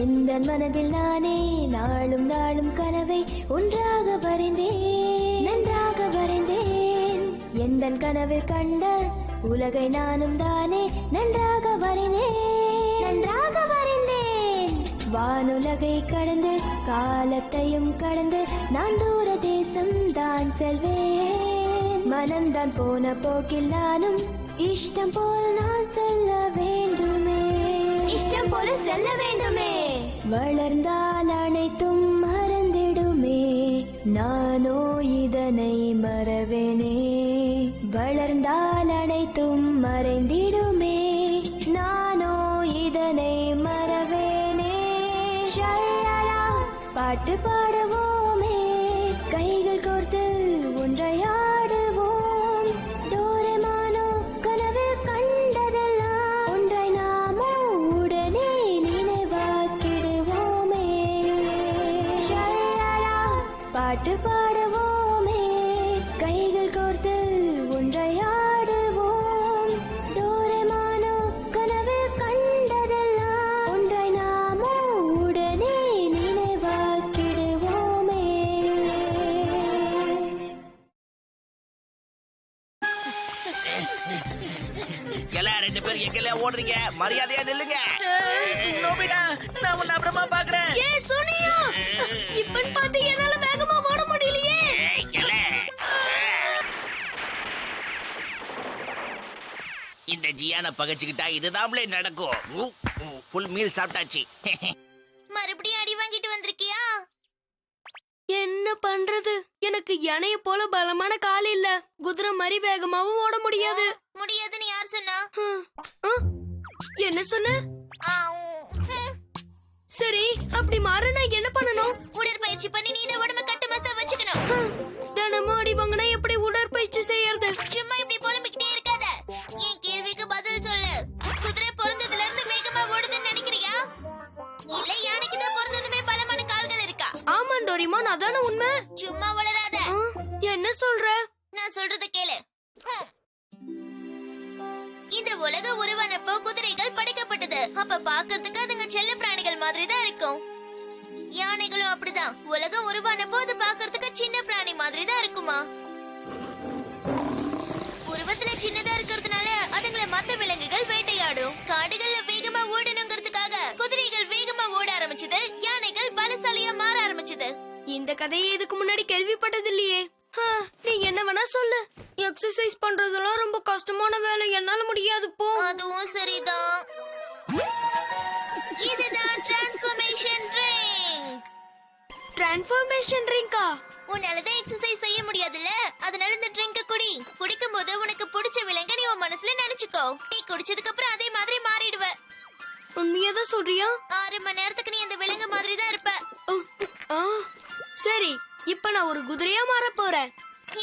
எந்த மனதில் நானே நாளும் நாளும் கனவை ஒன்றாக வரைந்தேன், நன்றாக வரைந்தேன். எந்த கனவில் கண்ட உலகை நானும் தானே நன்றாக வரைந்தேன், நன்றாக வரைந்தேன். வானுலகை கடந்து காலத்தையும் கடந்து நான் தூர தேசம் தான் செல்வேன். மனம்தான் போன போக்கில் நானும் இஷ்டம் போல் நான் செல்ல வேண்டுமே, இஷ்டம் போல செல்ல வேண்டுமே. வளர்ந்தால் அனைத்தும் மறந்திடுமே, நானோ இதனை மறவேனே. வளர்ந்தால் அனைத்தும் மறைந்திடுமே, நானோ இதனை மறவேனே. ஷல்லலா பாட்டு பாடுவோமே, கைகள் கோர்த்து ஒன்றையாடுவோம். டோரேமானோ கனவில் கண்டதெல்லாம் ஒன்றை நாமோ உடனே நினைவாக்கிடுவோமே. ஷல்லலா பாட்டு பாடுவோமே, கைகள் கோர்த்து ஒன்றையாடுவோம். டோரேமானோ கனவில் கண்டதெல்லாம் ஒன்றை நாமோ உடனே நினைவாக்கிடுவோமே. ரெண்டு பேரும் எங்கெல்ல ஓடுறீங்க? மரியாதையா நில்லுங்க. நோபிடா, நான் உன்னை அப்புறமா பாக்குறேன். ஏ சோனியா, இப்பன்னு பார்த்து என்னால வேகமா ஓட முடியலையே. இந்த ஜியான பகச்சுக்கிட்டா இதுதான்ல நடக்கும். ஃபுல் மீல் சாப்பிட்டாச்சு. மறுபடியும் அடி வாங்கிட்டு வந்திருக்கியா? என்ன பண்றது, எனக்கு யானைய போல பலமான கால் இல்ல. குதிரை மாதிரி வேகமாவும் ஓட முடியாது. முடியாதுன்னு யார் சொன்னா? என்ன சொன்ன? ஹம். சரி, அப்படி மாற நான் என்ன பண்ணணும்? உடற்பயிற்சி பண்ணி நீ இந்த உடம்ப கட்டு மஸ்தா வச்சுக்கணும். தினமும் அடி வாங்கினா எப்படி உடற்பயிற்சி செய்யறது? சும்மா இப்படி புலம்பிக்கிட்டே இருக்காத. என் கேள்விக்கு பதில் சொல்லு. குதிரை பிறந்ததுல இருந்து வேகமா ஓடுதுன்னு நினைக்கிறியா? இல்ல யானைக்கு தான் பிறந்ததுமே பலமான கால்கள் இருக்கா? ஆமா டோரிமான், அதான உண்மை. சும்மா வளராத. என்ன சொல்ற? நான் சொல்றத கேளு. இந்த உலக உருவானப்போ குதிரைகள் படைக்கப்பட்டது. அப்ப பாக்கிறதுக்கு அதுங்க செல்ல பிராணிகள் மாதிரி தான் இருக்கும். யானைகளும் அப்படிதான். உலகம் உருவானப்போ அது பாக்கிறதுக்கு சின்ன பிராணி மாதிரி தான் இருக்குமா. உருவத்துல சின்னதா இருக்கிறதுனால அதுங்களை மத்த விலங்குகள் வேட்டையாடும். காடுகள்ல வேகமா ஓடணுங்கிறதுக்காக குதிரைகள் வேகமா ஓட ஆரம்பிச்சது. யானைகள் பலசாலியா மாற ஆரம்பிச்சது. இந்த கதையை இதுக்கு முன்னாடி கேள்விப்பட்டது இல்லையே. நீ என்ன வேணா சொல்லு, எக்ஸசைஸ் பண்றதெல்லாம் ரொம்ப கஷ்டமான வேலை, என்னால முடியாது போ. அதுவும் சரிதான். இதுதான் டிரான்ஸ்ஃபர்மேஷன் ட்ரிங்க். டிரான்ஸ்ஃபர்மேஷன் ட்ரிங்கா? உன்னாலதான் எக்ஸசைஸ் செய்ய முடியாதுல்ல, அதனால இந்த ட்ரிங்க குடி. குடிக்கும் போது உனக்கு பிடிச்ச விலங்க நீ உன் மனசுல நினைச்சுக்கோ. நீ குடிச்சதுக்கு அப்புறம் அதே மாதிரி மாறிடுவ. உண்மையாதான் சொல்றியா? 6 மணி நேரத்துக்கு நீ இந்த விலங்கு மாதிரி தான் இருப்ப. சரி, இப்ப நான் ஒரு குதிரையா மாற போறேன்.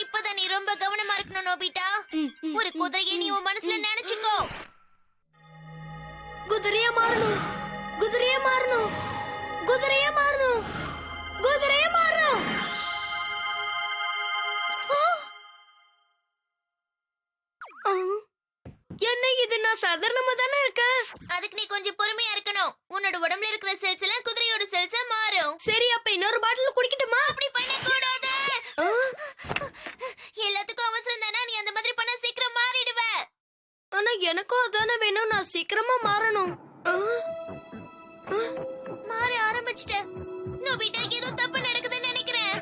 இப்பதான் நீ ரொம்ப கவனமா இருக்கணும் நோபிட்டா. ஒரு குதிரையை நீ உன் மனசுல நினைச்சுக்கோ. குதிரையா மாறணும், குதிரையா மாறணும், குதிரையா மாறணும், குதிரையா மாறணும். என்ன இது, நான் சாதாரணமா தானே இருக்கேன். அதுக்கு நீ கொஞ்சம் பொறுமையா இருக்கணும். உன்னோட உடம்புல இருக்கிற செல்ஸ் எல்லாம் குதிரையோட செல்ஸா மாறும். சரி, அப்ப இன்னொரு பாட்டில் குடிக்கட்டுமா? அப்படி பண்ண கூடாது. எல்லாத்துக்கும் அவசரம் தானே, நீ அந்த மாதிரி பண்ண சீக்கிரம் மாறிடுவ. ஆனா எனக்கும் அதானே வேணும், நான் சீக்கிரமா மாறணும். மாற ஆரம்பிச்சிட்டேன். நோபிட்டா, ஏதோ தப்பு நடக்குதுன்னு நினைக்கிறேன்.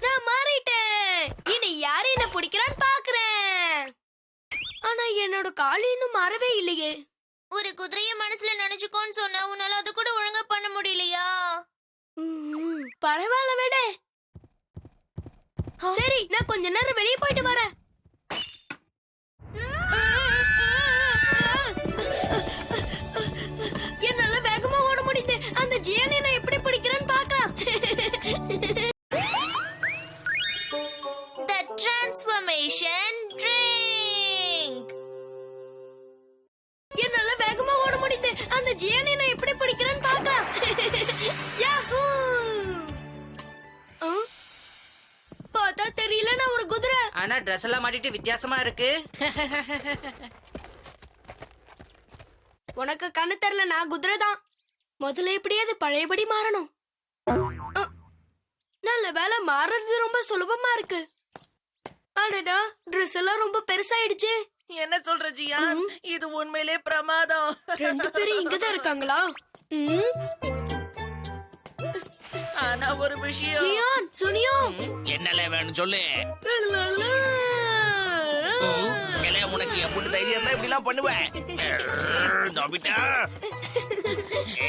நான் மாறிட்டேன். இனி யாரு என்ன பிடிக்கிறான்னு பாக்குறேன். ஆனா என்னோட கால் இன்னும் மாறவே இல்லையே. ஒரு குதிரைய மனசுல நினைச்சுக்கோன்னு சொன்னா உன்னால அது கூட ஒழுங்கா பண்ண முடியலையா? பரவாயில்ல விட. சரி, நான் கொஞ்ச நேரம் வெளியே போயிட்டு வரேன். என்னால வேகமா ஓட முடியுது. அந்த ஜியானை நான் எப்படி பிடிக்கிறேன்னு பார்க்கலாம். The transformation drink. என்னால வேகமா ஓட முடியுது. அந்த இந்த ஜியானை நான் எப்படி பிடிக்கிறேன்னு பார்க்கலாம். யாஹூ! பார்த்தா தெரியல நான் ஒரு குதிரை. ஆனா ட்ரெஸ் எல்லாம் மாட்டிட்டு வித்தியாசமா இருக்கு. உனக்கு கண்ணு தெரியல, நான் குதிரை தான். முதல்ல எப்படியாவது பழையபடி மாறணும். நல்ல வேலை, மாறுறது ரொம்ப சுலபமா இருக்கு. அடடா, ட்ரெஸ் எல்லாம் ரொம்ப பெருசாயிடுச்சு. என்ன சொல்ற ஜியான்? இது உண்மையிலே பிரமாதம். ரெண்டு பேரும் இங்கதான் இருக்காங்களா? ஆனா ஒரு விஷயம். ஜியான், சுனியோ, என்னல வேணும் சொல்லு. கிளைய உனக்கு எப்படி தைரியம் தான் இப்படி எல்லாம் பண்ணுவேன்? நோபிட்டா,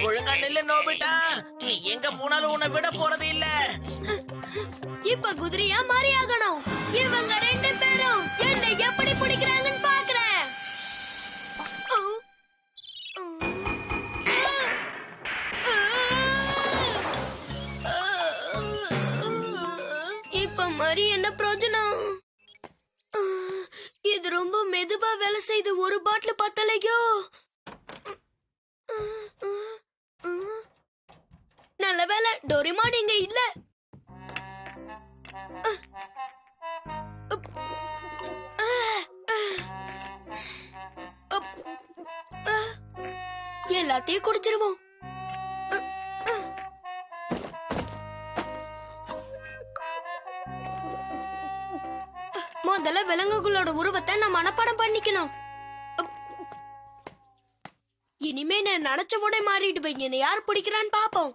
ஒழுங்கா நில்லு நோபிட்டா. நீ எங்க போனாலும் உன்னை விட போறது இல்ல. இப்ப குதிரையா மாறி ஆகணும். இவங்க ரெண்டு பேரும் என்னை எப்படி பிடிக்கிறாங்கன்னு பாக்குறேன். இப்ப மாதிரி என்ன பிரயோஜனம்? இது ரொம்ப மெதுவா வேலை செய்து ஒரு பாட்டில் பத்தலையோ. நல்ல வேலை, டோரிமான் இங்க இல்ல. எல்லாத்தையும் குடிச்சிருவோம். முதல்ல விலங்குகளோட உருவத்தை நான் மனப்பாடம் பண்ணிக்கணும். இனிமே நான் நினைச்ச உடனே மாறிடுவேன். என்னை யார் பிடிக்கிறான்னு பாப்போம்.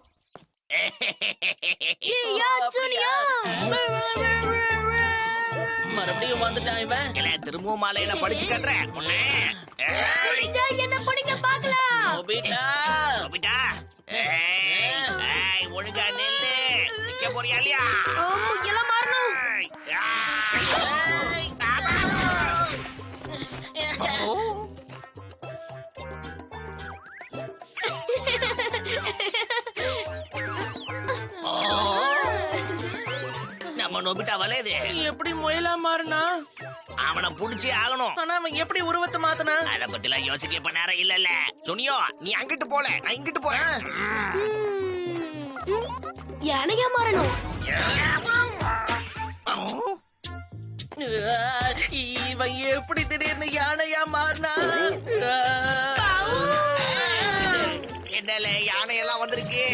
மறுபடியும் வந்துட்டான் இவன். கிளைய திரும்பவும் மாலையில படிச்சு கட்டுறேன். என்ன பிடிக்க பாக்கலாம். நோபிட்டா, நோபிட்டா, ஒழுங்கா நெல்லு. நிக்க போறியா இல்லையா? எல்லாம் மாறணும். நம்ம நோபிட்டா வளையுது. எப்படி முயலா மாறினா? அவனை புடிச்சே ஆகணும். ஆனா அவன் எப்படி உருவத்தை மாத்தனா? அத பத்தி எல்லாம் யோசிக்க இப்ப நேரம் இல்லல்ல. சுனியோ, நீ அங்கிட்டு போல, நான் இங்கிட்டு போறேன். யானையா மாறணும். இவன் எப்படி திடீர்னு யானையா மாறினா? என்னல யானையெல்லாம் வந்திருக்கு.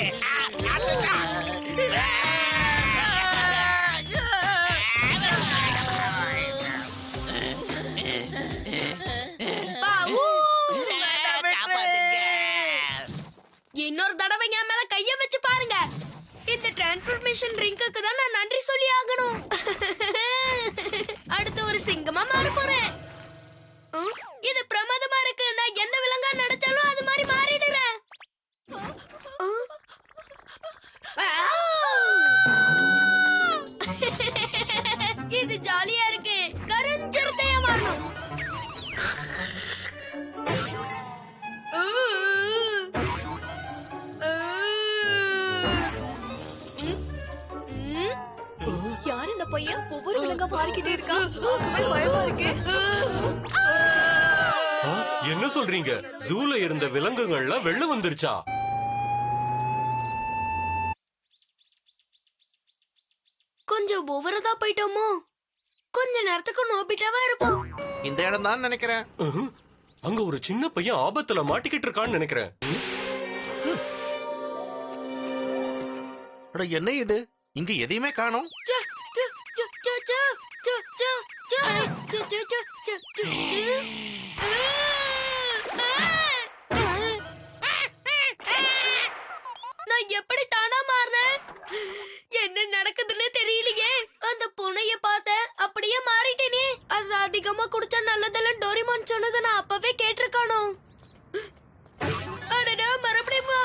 இன்னொரு தடவை என் மேல கைய வச்சு பாருங்க. இந்த டிரான்ஸ்ஃபர்மேஷன் ட்ரிங்க்குக்கு தான் நான் நன்றி சொல்லி ஆகணும். அடுத்து ஒரு சிங்கமா மாற போறேன். இது பிரமாதமா இருக்கு. நான் எந்த விலங்கா நினைச்சாலும் அது மாதிரி மாறிடுறேன். இது ஜாலியா இருக்கு. கருஞ்சிருத்தையா மாறணும். யார் இந்த பையன்? ஒவ்வொரு விலங்கா மாறிக்கிட்டே இருக்கா. பயமா இருக்கு. என்ன சொல்றீங்க? ஜூல இருந்த விலங்குகள்லாம் வெளில வந்துருச்சா? கொஞ்சம் ஓவரதா போயிட்டோமோ? கொஞ்ச நேரத்துக்கு நோபிட்டாவா இருப்போம். இந்த இடம் தான் நினைக்கிறேன். அங்க ஒரு சின்ன பையன் ஆபத்துல மாட்டிக்கிட்டு இருக்கான்னு நினைக்கிறேன். அட என்ன இது? இங்க எதையுமே காணோம். நான் எப்படி தானா மாறினேன்? என்ன நடக்குதுன்னு தெரியலையே. அந்த பூனைய பார்த்தேன், அப்படியே மாறிட்டேனே. அது அதிகமா குடிச்சா நல்லதெல்லாம் டோரிமான் சொன்னதை நான் அப்பவே கேட்டிருக்கானோ. அடடா, மறுபடியுமா?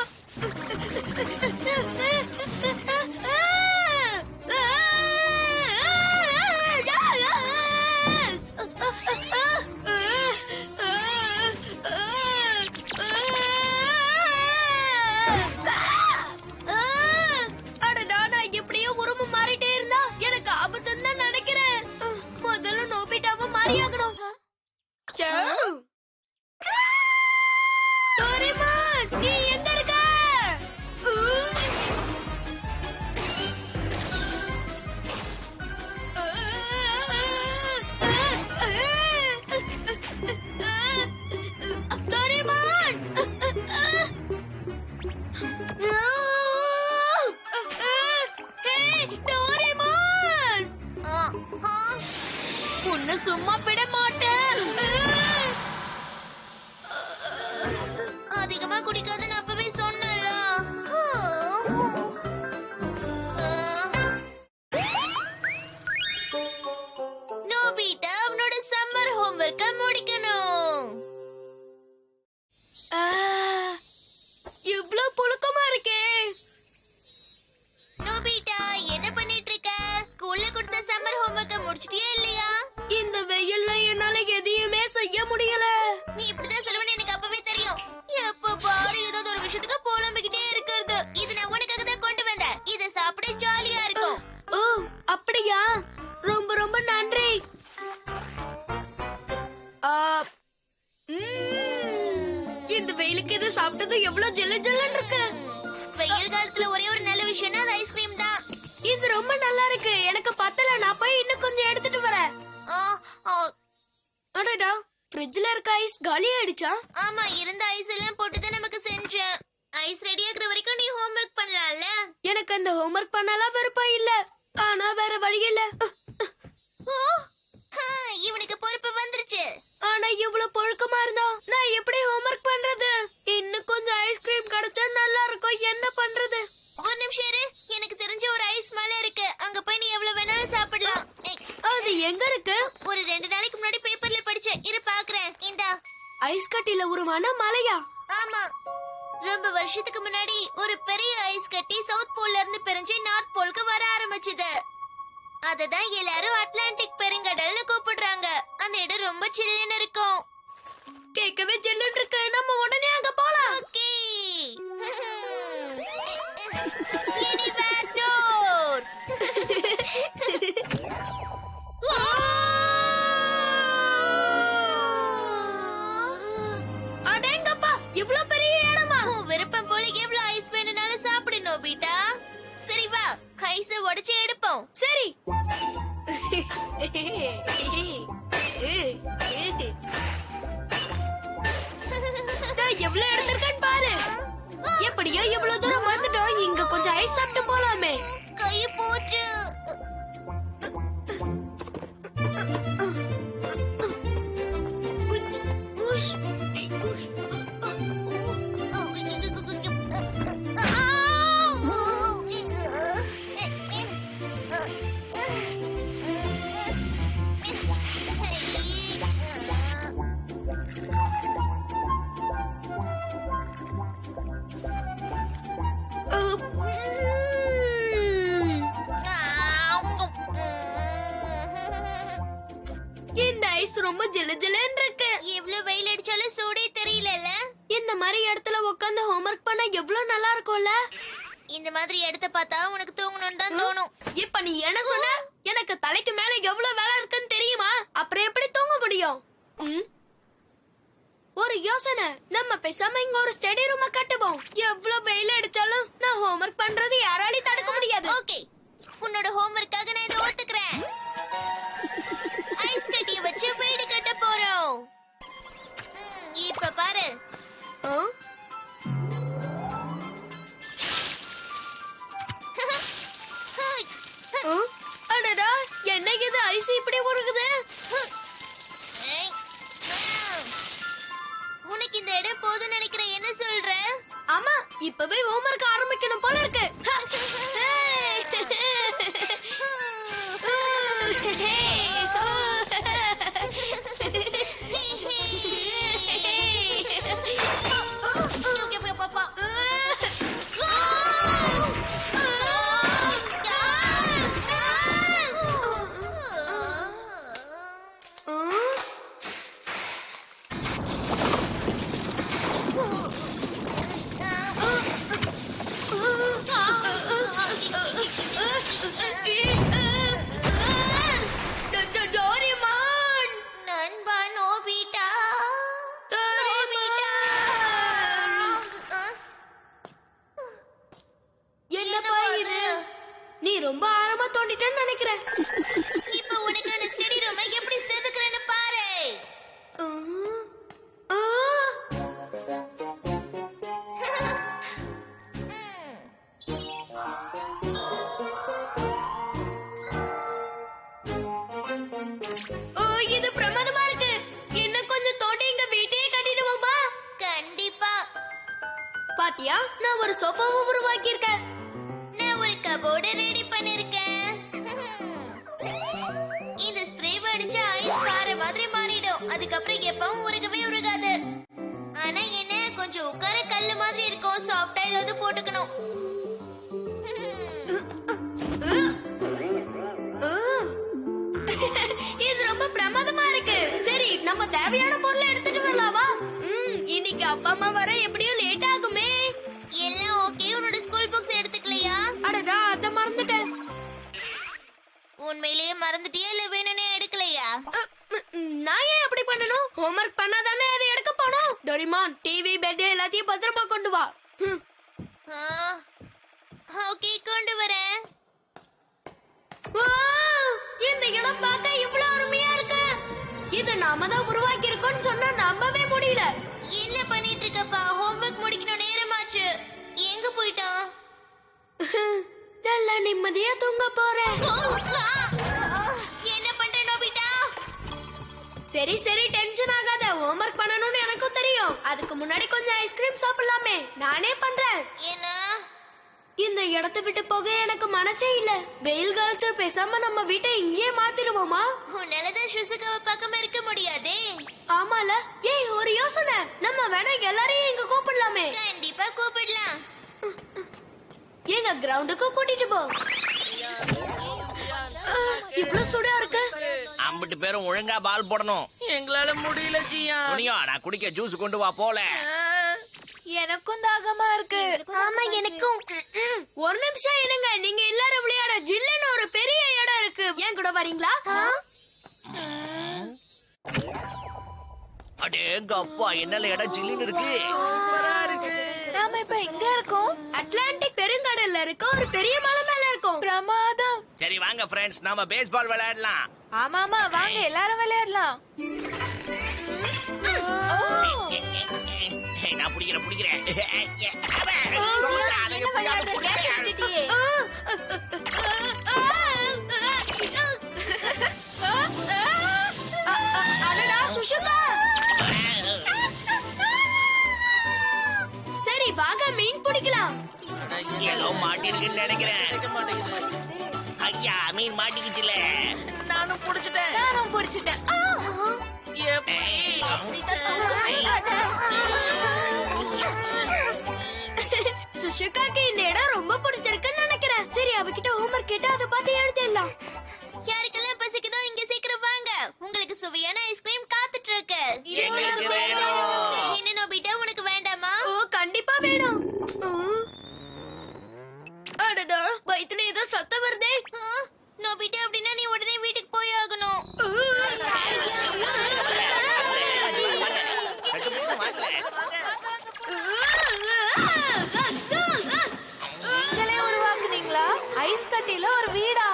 அடடா, நான் எப்படியோ உருவ மாறிட்டே இருந்தா எனக்கு ஆபத்துன்னு தான் நினைக்கிறேன். முதல்ல நோபிட்டாவ மாறியாகணும். டோரிமான், உன்னை சும்மா விட மாட்டேன். அதிகமா குடிக்காதுன்னு அப்பவே சொன்னல. நோபிட்டா அவனோட சம்மர் ஹோம்வொர்க்க முடிக்கணும். இவ்ளோ புழுக்கமா இருக்கே. நோபிட்டா என்ன பண்ணிட்டு இருக்க? ஸ்கூல்ல கொடுத்த சம்மர் ஹோம்வொர்க்க முடிச்சிட்டியா இல்லையா? இந்த வெயில்ல என்னால எதையுமே செய்ய முடியல. நீ இப்படிதான் சொல்லுவேன்னு எனக்கு அப்பவே தெரியும். எப்ப பாரு ஏதாவது ஒரு விஷயத்துக்கு புலம்பிக்கிட்டே இருக்கிறது. இது நான் உனக்காக தான் கொண்டு வந்தேன். இத சாப்பிட ஜாலியா இருக்கும். ஓ அப்படியா? ரொம்ப ரொம்ப நன்றி. இந்த வெயிலுக்கு இதை சாப்பிட்டது எவ்வளவு ஜெல்லு ஜெல்லுன்னு இருக்கு. வெயில் காலத்துல ஒரே ஒரு நல்ல விஷயம்னா அது ஐஸ்கிரீம் தான். இது ரொம்ப நல்லா இருக்கு. எனக்கு பத்தல. நான் போய் இன்னும் கொஞ்சம் எடுத்துட்டு வரேன். ஆ, ஆ, அடடா, ஃப்ரிட்ஜ்ல இருக்க ஐஸ் காலி ஆயிடுச்சா? ஆமா, இருந்த ஐஸ் எல்லாம் போட்டு தான் நமக்கு செஞ்சேன். ஐஸ் ரெடி ஆகுற வரைக்கும் நீ ஹோம்வொர்க் பண்ணலாம்ல? எனக்கு அந்த ஹோம்வொர்க் பண்ணலாம் விருப்பம் இல்ல. ஆனா வேற வழி இல்ல. ஓ, இவனுக்கு பொறுப்பு வந்துருச்சு. ஆனா இவ்வளவு புழுக்கமா இருந்தா நான் எப்படி ஹோம்வொர்க் பண்றது? இன்னும் கொஞ்சம் ஐஸ்கிரீம் கிடைச்சா நல்லா இருக்கும். என்ன பண்றது? ஒரு நிமிஷம் இரு. எனக்கு தெரிஞ்ச ஒரு ஐஸ் மலை இருக்கு. அங்க போய் நீ எவ்வளவு வேணாலும் சாப்பிடலாம். அது எங்க இருக்கு? ஒரு 2 நாளைக்கு முன்னாடி பேப்பர்ல படிச்சேன். இரு பாக்குறேன். இந்தா. ஐஸ் கட்டில உருவான மலையா? ஆமா, ரொம்ப வருஷத்துக்கு முன்னாடி ஒரு பெரிய ஐஸ் கட்டி சவுத் போல்ல இருந்து பிரிஞ்சு நார்த் போலுக்கு வர ஆரம்பிச்சது. அததான் எல்லாரும் அட்லாண்டிக் பெருங்கடல்னு கூப்பிடுறாங்க. அந்த இடம் ரொம்ப சில்லுன்னு இருக்கும். கேட்கவே ஜில்லுன்னு இருக்கு. நம்ம உடனே அங்க போலாம். ஓகே. இனி பேக் டோர். அடேங்கப்பா, இவ்ளோ பெரிய இடமா? உன் விருப்பம் போல எவ்வளவு ஐஸ் வேணும்னாலும் சாப்பிடு நோபிட்டா. சரி வா, ஐஸ உடைச்சு எடுப்போம். சரி. நான் எவ்வளவு எடுத்திருக்கேன்னு பாரு. எப்படியோ இவ்வளவு தூரம் வந்துட்டோம். இங்க கொஞ்சம் ஐஸ் சாப்பிட்டு போலாமே. கை போச்சு. இந்த ஐஸ் ரொம்ப ஜிலு ஜிலுன்னு இருக்கு. எவ்வளவு வெயில் அடிச்சாலும் சூடே தெரியலல்ல? இந்த மாதிரி இடத்துல உட்கார்ந்து ஹோம்வொர்க் பண்ண எவ்வளவு நல்லா இருக்கும்ல. இந்த மாதிரி இடத்த பார்த்தா உனக்கு தூங்கணும்னு தான் தோணும். இப்ப நீ என்ன சொன்ன? எனக்கு தலைக்கு மேல எவ்வளவு வேலை இருக்குன்னு தெரியுமா? அப்புறம் எப்படி தூங்க முடியும்? ஒரு யோசனை. நம்ம பேசாம இங்க ஒரு ஸ்டடி ரூம் கட்டுவோம். எவ்வளவு வெயில் அடிச்சாலும் நான் ஹோம்வொர்க் பண்றது யாராலையும் தடுக்க முடியாது. ஓகே, உன்னோட ஹோம்வொர்க்காக நான் இதை ஒத்துக்கிறேன். ஐஸ் கட்டியை வச்சு வீடு கட்ட போறோம். இப்ப பாரு. அடடா, என்ன இது ஐஸ் இப்படி உருகுது? உனக்கு இந்த இடம் போதும்னு நினைக்கிறேன். என்ன சொல்ற? ஆமா, இப்பவே ஹோம்வொர்க் ஆரம்பிக்கணும் போல இருக்கு. ஒரு சோஃபாவை உருவாக்கி இருக்கேன். நான் ஒரு கபோர்டு ரெடி பண்ணிருக்கேன். இந்த ஸ்ப்ரே அடிச்சு ஐஸ் பாறை மாதிரி மாறிடும். அதுக்கப்புறம் எப்பவும் உருகவே உருகாது. ஆனா என்ன கொஞ்சம் உட்கார கல்லு மாதிரி இருக்கும். சாஃப்டா ஏதாவது போட்டுக்கணும். இது ரொம்ப பிரமாதமா இருக்கு. சரி, நம்ம தேவையான பொருளை எடுத்துட்டு வரலாமா? இன்னைக்கு அப்பா அம்மா வர எப்படியும் லேட் ஆகுமே. எல்லாம் ஓகே. உன்னோட ஸ்கூல் புக்ஸ் எடுத்துக்கலையா? அடடா, அத மறந்துட்டேன். உண்மையிலேயே மறந்துட்டியா இல்ல வேணும்னே எடுக்கலையா? நான் ஏன் அப்படி பண்ணணும்? ஹோம்வொர்க் பண்ணாதானே அதை எடுக்க போனோம். டோரிமான், டிவி, பெட் எல்லாத்தையும் பத்திரமா கொண்டு வா. ஓகே, கொண்டு வரேன். இந்த இடம் பார்க்க இவ்வளவு அருமையா இருக்கு. இது நாம தான் உருவாக்கி இருக்கோம்னு சொன்னா நம்பவே முடியல. என்ன பண்ணிட்டு இருக்கப்பா? ஹோம்வொர்க் முடிக்கணும், நேரமாச்சு. எங்க போயிட்டான்? நல்லா நிம்மதியா தூங்க போறேன். என்ன பண்ற நோபிட்டா? சரி சரி, டென்ஷன் ஆகாத. ஹோம்வொர்க் பண்ணணும்னு எனக்கும் தெரியும். அதுக்கு முன்னாடி கொஞ்சம் ஐஸ்கிரீம் சாப்பிடலாமே. நானே பண்றேன். என்ன? இந்த இடத்தை விட்டு போக எனக்கு மனசே இல்ல. வெயில் காலத்து பேசாம நம்ம வீட்டை இங்கேயே மாத்திருவோமா? உன்னாலதான் சுசுகாவை பக்கம் இருக்க முடியாதே. ஆமால. ஏய், ஒரு யோசனை. நம்ம வேணா எல்லாரையும் இங்க கூப்பிடலாமே. கண்டிப்பா கூப்பிடலாம். எங்க கிரவுண்டுக்கு கூட்டிட்டு போ. இவ்ளோ சூடா இருக்கு. அம்பிட்டு பேரும் ஒழுங்கா பால் போடணும். எங்களால முடியல ஜியா. துணியா, நான் குடிக்க ஜூஸ் கொண்டு வா போல. எனக்கும் தாகமா இருக்கு. ஆமா, எனக்கும். ஒரு நிமிஷம் இருங்க. நீங்க எல்லாரும் விளையாட ஜில்லுன்னு ஒரு பெரிய இடம் இருக்கு. ஏன் கூட வரீங்களா? அடேங்க அப்பா, என்னல இடம் ஜில்லுன்னு இருக்கு. நாம இப்ப எங்க இருக்கோம்? அட்லாண்டிக் பெருங்கடல்ல இருக்க ஒரு பெரிய மலை மேல இருக்கோம். பிரமாதம். சரி வாங்க ஃப்ரெண்ட்ஸ், நாம பேஸ்பால் விளையாடலாம். ஆமாமா, வாங்க எல்லாரும் விளையாடலாம். நான் பிடிக்கிறேன். அடடா, சுஷுகா. சரி வாங்க, மீன் பிடிக்கலாம். ஏதோ மாட்டிருக்குன்னு நினைக்கிறேன். ஐயா, மீன் மாட்டிக்கிச்சுல. நானும் புடிச்சிட்டேன். நானும் பிடிச்சிட்டேன். சுஷுகாக்கு இந்த இடம் ரொம்ப பிடிச்சிருக்குன்னு நினைக்கிறேன். சரி, அவகிட்ட ஹோம்வொர்க் கேட்டு அதை பார்த்து எழுதிடலாம். யாருக்கெல்லாம் பசிக்குதோ இங்க சீக்கிரம் வாங்க. உங்களுக்கு சுவையான ஐஸ்கிரீம் காத்துட்டு இருக்கு. எங்களுக்கு வேணும். என்ன நோபிட்டா, உனக்கு வேண்டாமா? ஓ, கண்டிப்பா வேணும். அடடா, வயித்துல ஏதோ சத்தம் வருதே. நோபிட்டா, அப்படின்னா நீ உடனே வீட்டுக்கு போய் ஆகணும். நீங்களே உருவாக்குனீங்களா? ஐஸ் கட்டில ஒரு வீடா?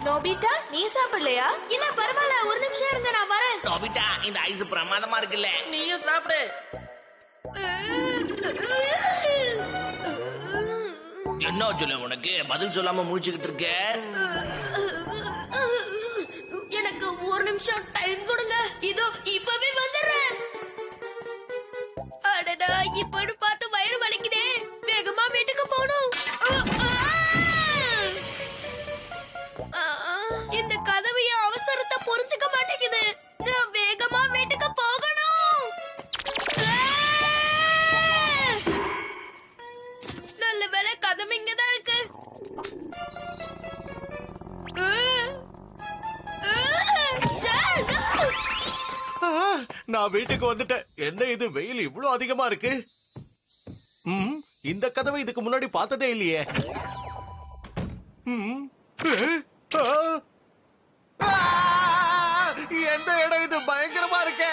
நோபிட்டா, நீ சாப்பிடலையா? இல்ல, பரவாயில்ல. ஒரு நிமிஷம் இருங்க, நான் வரேன். நோபிட்டா, இந்த ஐஸ் பிரமாதமா இருக்குல்ல. நீயும் சாப்பிடு. என்ன சொல்ல, உனக்கு பதில் சொல்லாம முழிச்சுக்கிட்டு இருக்க? எனக்கு ஒரு நிமிஷம் டைம் கொடுங்க. இதோ இப்பவே வந்துடுறேன். அடடா, இப்பன்னு பார்த்து வயிறு வலிக்குதே. வேகமா வீட்டுக்கு போகணும். இந்த கதவு என் அவசரத்தை புரிஞ்சுக்க மாட்டேங்குது. நான் வேகமா வீட்டுக்கு போகணும். நல்ல வேளை கதவு இங்கதான் இருக்கு. நான் வீட்டுக்கு வந்துட்டேன். என்ன இது, வெயில் இவ்வளவு அதிகமா இருக்கு? இந்த கதவை இதுக்கு முன்னாடி பார்த்ததே இல்லையே. எந்த இடம் இது, பயங்கரமா இருக்க.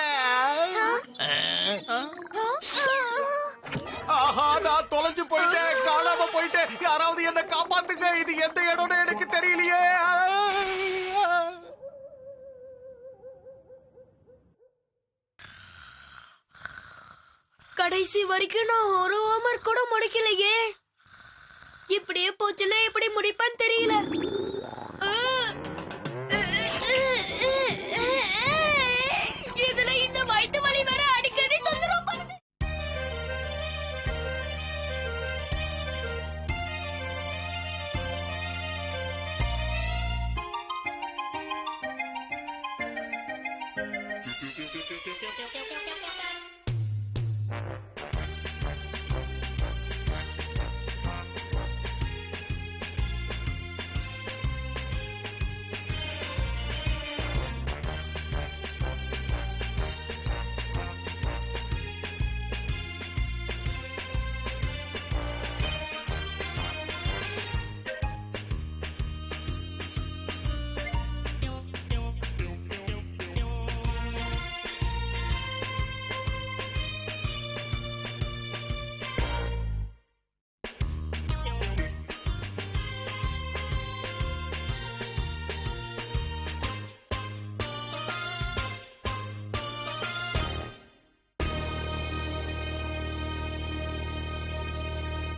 ஆஹா, நான் தொலைஞ்சு போயிட்டேன், காணாம போயிட்டேன். யாராவது என்ன காப்பாத்துங்க. இது எந்த இடம்னு எனக்கு தெரியலையே. கடைசி வரைக்கும் நான் ஒரு ஹோம்வொர்க் கூட முடிக்கலையே. இப்படியே போச்சுன்னா எப்படி முடிப்பான்னு தெரியல. இதுல இந்த வயித்து வலி வேற அடிக்கடி தொந்தரவு பண்ணுது.